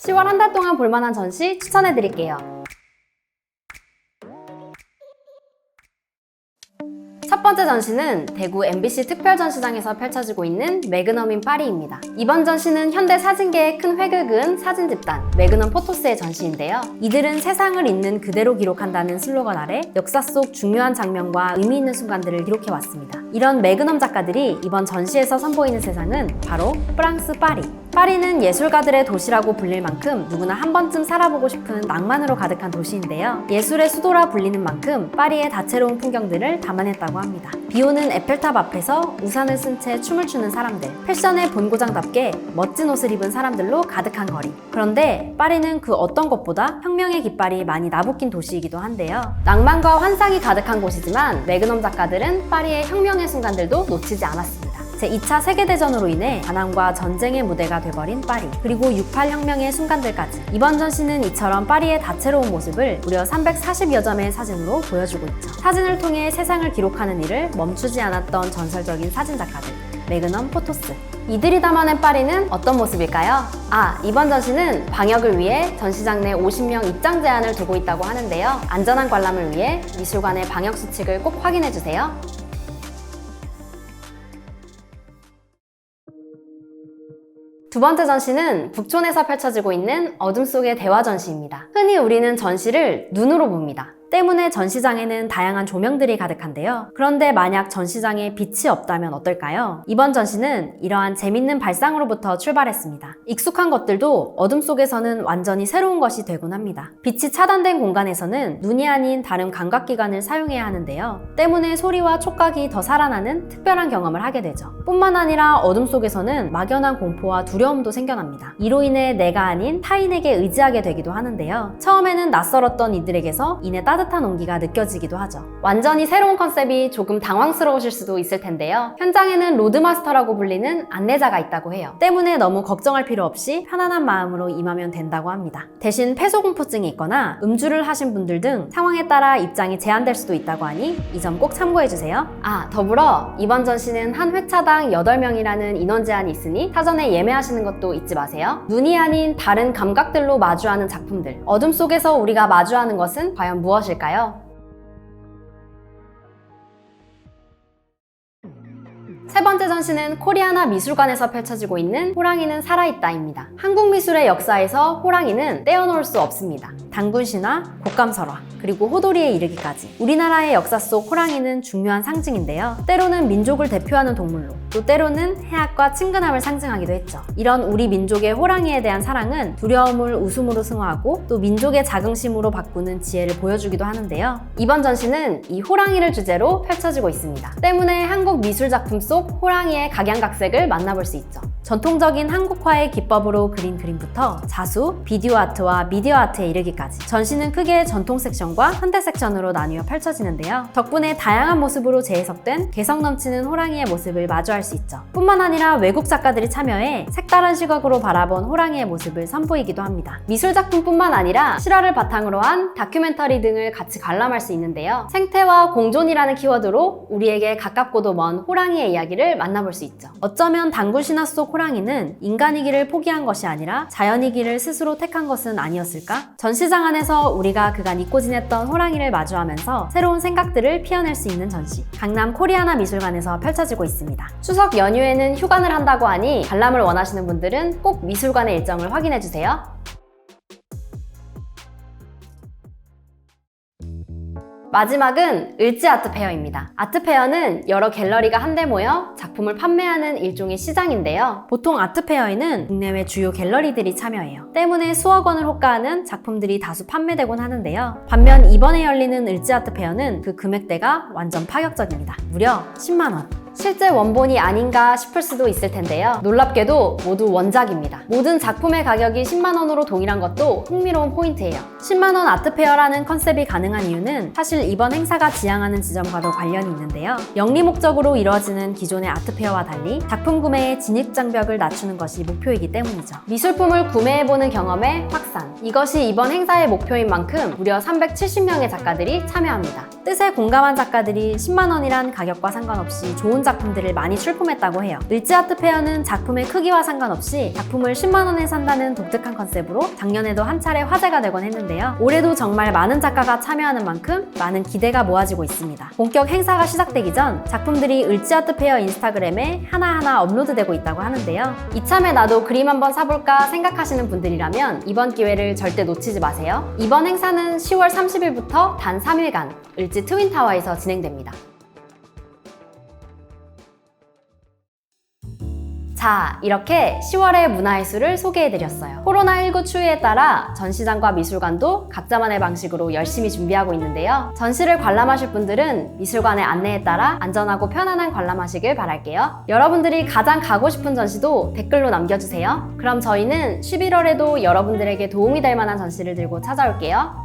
10월 한 달 동안 볼만한 전시 추천해드릴게요. 첫 번째 전시는 대구 MBC 특별전시장에서 펼쳐지고 있는 매그넘 인 파리입니다. 이번 전시는 현대 사진계의 큰 획을 그은 사진 집단 매그넘 포토스의 전시인데요. 이들은 세상을 있는 그대로 기록한다는 슬로건 아래 역사 속 중요한 장면과 의미 있는 순간들을 기록해왔습니다. 이런 매그넘 작가들이 이번 전시에서 선보이는 세상은 바로 프랑스 파리. 파리는 예술가들의 도시라고 불릴 만큼 누구나 한 번쯤 살아보고 싶은 낭만으로 가득한 도시인데요. 예술의 수도라 불리는 만큼 파리의 다채로운 풍경들을 담아냈다고 합니다. 비오는 에펠탑 앞에서 우산을 쓴 채 춤을 추는 사람들, 패션의 본고장답게 멋진 옷을 입은 사람들로 가득한 거리. 그런데 파리는 그 어떤 것보다 혁명의 깃발이 많이 나부낀 도시이기도 한데요. 낭만과 환상이 가득한 곳이지만 매그넘 작가들은 파리의 혁명의 순간들도 놓치지 않았습니다. 제2차 세계대전으로 인해 가난과 전쟁의 무대가 돼버린 파리, 그리고 68 혁명의 순간들까지. 이번 전시는 이처럼 파리의 다채로운 모습을 무려 340여 점의 사진으로 보여주고 있죠. 사진을 통해 세상을 기록하는 일을 멈추지 않았던 전설적인 사진 작가들, 매그넘 포토스. 이들이 담아낸 파리는 어떤 모습일까요? 이번 전시는 방역을 위해 전시장 내 50명 입장 제한을 두고 있다고 하는데요. 안전한 관람을 위해 미술관의 방역 수칙을 꼭 확인해주세요. 두 번째 전시는 북촌에서 펼쳐지고 있는 어둠 속의 대화 전시입니다. 흔히 우리는 전시를 눈으로 봅니다. 때문에 전시장에는 다양한 조명들이 가득한데요. 그런데 만약 전시장에 빛이 없다면 어떨까요? 이번 전시는 이러한 재밌는 발상으로부터 출발했습니다. 익숙한 것들도 어둠 속에서는 완전히 새로운 것이 되곤 합니다. 빛이 차단된 공간에서는 눈이 아닌 다른 감각기관을 사용해야 하는데요. 때문에 소리와 촉각이 더 살아나는 특별한 경험을 하게 되죠. 뿐만 아니라 어둠 속에서는 막연한 공포와 두려움도 생겨납니다. 이로 인해 내가 아닌 타인에게 의지하게 되기도 하는데요. 처음에는 낯설었던 이들에게서 이내 따뜻한 온기가 느껴지기도 하죠. 완전히 새로운 컨셉이 조금 당황스러우실 수도 있을 텐데요. 현장에는 로드마스터라고 불리는 안내자가 있다고 해요. 때문에 너무 걱정할 필요 없이 편안한 마음으로 임하면 된다고 합니다. 대신 폐소공포증이 있거나 음주를 하신 분들 등 상황에 따라 입장이 제한될 수도 있다고 하니 이 점 꼭 참고해주세요. 더불어 이번 전시는 한 회차당 8명이라는 인원 제한이 있으니 사전에 예매하시는 것도 잊지 마세요. 눈이 아닌 다른 감각들로 마주하는 작품들, 어둠 속에서 우리가 마주하는 것은 과연 무엇일까요? 세 번째 전시는 코리아나 미술관에서 펼쳐지고 있는 호랑이는 살아있다입니다. 한국 미술의 역사에서 호랑이는 떼어놓을 수 없습니다. 단군신화, 곶감설화, 그리고 호돌이에 이르기까지 우리나라의 역사 속 호랑이는 중요한 상징인데요. 때로는 민족을 대표하는 동물로, 또 때로는 해악과 친근함을 상징하기도 했죠. 이런 우리 민족의 호랑이에 대한 사랑은 두려움을 웃음으로 승화하고 또 민족의 자긍심으로 바꾸는 지혜를 보여주기도 하는데요. 이번 전시는 이 호랑이를 주제로 펼쳐지고 있습니다. 때문에 한국 미술 작품 속 호랑이의 각양각색을 만나볼 수 있죠. 전통적인 한국화의 기법으로 그린 그림부터 자수, 비디오 아트와 미디어 아트에 이르기까지 전시는 크게 전통 섹션과 현대 섹션으로 나뉘어 펼쳐지는데요. 덕분에 다양한 모습으로 재해석된 개성 넘치는 호랑이의 모습을 마주할 수 있죠. 뿐만 아니라 외국 작가들이 참여해 색다른 시각으로 바라본 호랑이의 모습을 선보이기도 합니다. 미술 작품뿐만 아니라 실화를 바탕으로 한 다큐멘터리 등을 같이 관람할 수 있는데요. 생태와 공존이라는 키워드로 우리에게 가깝고도 먼 호랑이의 이야기를 만나볼 수 있죠. 어쩌면 단군신화 속 호랑이는 인간이기를 포기한 것이 아니라 자연이기를 스스로 택한 것은 아니었을까? 전시장 안에서 우리가 그간 잊고 지냈던 호랑이를 마주하면서 새로운 생각들을 피어낼 수 있는 전시, 강남 코리아나 미술관에서 펼쳐지고 있습니다. 추석 연휴에는 휴관을 한다고 하니 관람을 원하시는 분들은 꼭 미술관의 일정을 확인해주세요. 마지막은 을지 아트페어입니다. 아트페어는 여러 갤러리가 한데 모여 작품을 판매하는 일종의 시장인데요. 보통 아트페어에는 국내외 주요 갤러리들이 참여해요. 때문에 수억 원을 호가하는 작품들이 다수 판매되곤 하는데요. 반면 이번에 열리는 을지 아트페어는 그 금액대가 완전 파격적입니다. 무려 10만 원. 실제 원본이 아닌가 싶을 수도 있을 텐데요. 놀랍게도 모두 원작입니다. 모든 작품의 가격이 10만 원으로 동일한 것도 흥미로운 포인트예요. 10만 원 아트페어라는 컨셉이 가능한 이유는 사실 이번 행사가 지향하는 지점과도 관련이 있는데요. 영리 목적으로 이루어지는 기존의 아트페어와 달리 작품 구매의 진입장벽을 낮추는 것이 목표이기 때문이죠. 미술품을 구매해보는 경험의 확산. 이것이 이번 행사의 목표인 만큼 무려 370명의 작가들이 참여합니다. 뜻에 공감한 작가들이 10만 원이란 가격과 상관없이 좋은 작품들을 많이 출품했다고 해요. 을지아트 페어는 작품의 크기와 상관없이 작품을 10만 원에 산다는 독특한 컨셉으로 작년에도 한 차례 화제가 되곤 했는데요. 올해도 정말 많은 작가가 참여하는 만큼 많은 기대가 모아지고 있습니다. 본격 행사가 시작되기 전 작품들이 을지아트 페어 인스타그램에 하나하나 업로드되고 있다고 하는데요. 이참에 나도 그림 한번 사볼까 생각하시는 분들이라면 이번 기회를 절대 놓치지 마세요. 이번 행사는 10월 30일부터 단 3일간 을지 트윈타워에서 진행됩니다. 자, 이렇게 10월의 문화예술을 소개해드렸어요. 코로나19 추이에 따라 전시장과 미술관도 각자만의 방식으로 열심히 준비하고 있는데요. 전시를 관람하실 분들은 미술관의 안내에 따라 안전하고 편안한 관람하시길 바랄게요. 여러분들이 가장 가고 싶은 전시도 댓글로 남겨주세요. 그럼 저희는 11월에도 여러분들에게 도움이 될 만한 전시를 들고 찾아올게요.